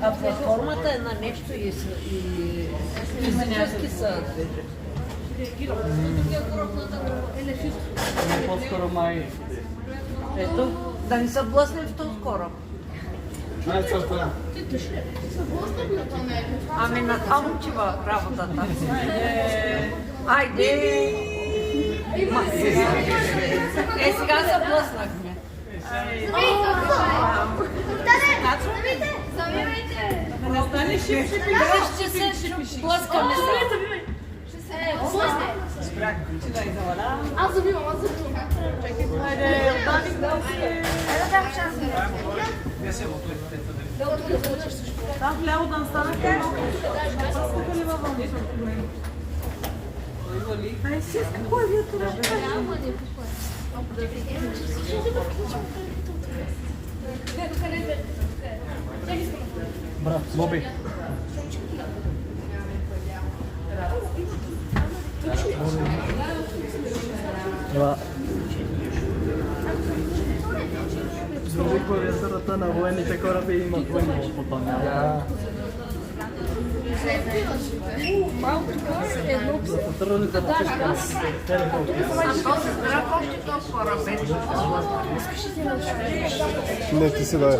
А платформата е на нещо и физически са движи. По-скоро май. Ето, да не са блъснем в този кораб. Това е целта. Ами на там отива работата. Айде! Сега се блъснахме. Ще се блъскаме сега. Аз забивам. Хайде, Там вляво да останете. Спокали във вън. Ай, си, какво е вие това? брат, Боби. Това. Дори клавиатурата на военните кораби има военно потомя. За патрулите на пушка. Не, ти си дай.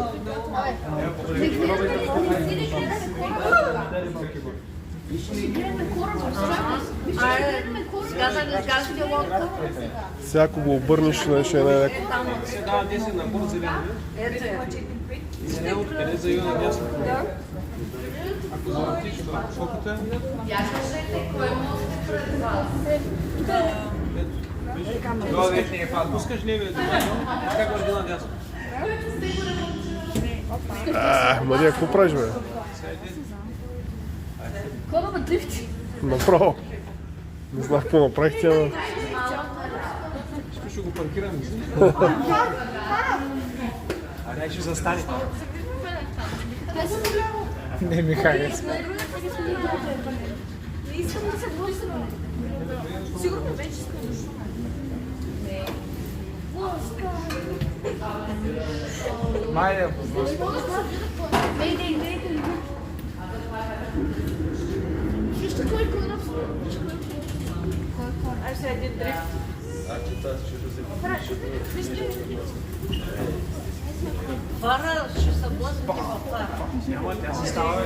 Сега да не кажете лодка. Всяко го обърнеш, ще е най-леко. Се дава 10 на борт зелено. Ето е. Зелено, къде за юна дясно. Ако завъртиш шоката, това вече не е фаза. Пускаш левия добре, как върви на дясно? Мария, какво правиш, бе? Корабът дрифти. Направо. Не знах какво направихте, ама... Ще го паркираме. А не, ще застане. Не ми харесва. Не искам да се блъсна. Сигурно вече искам. Майя, Вижте кой кораб. Ай сега един дрифт. Вара ще се блъснете в това. няма, тя се става.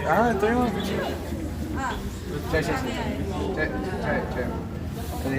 А, той има. Чай.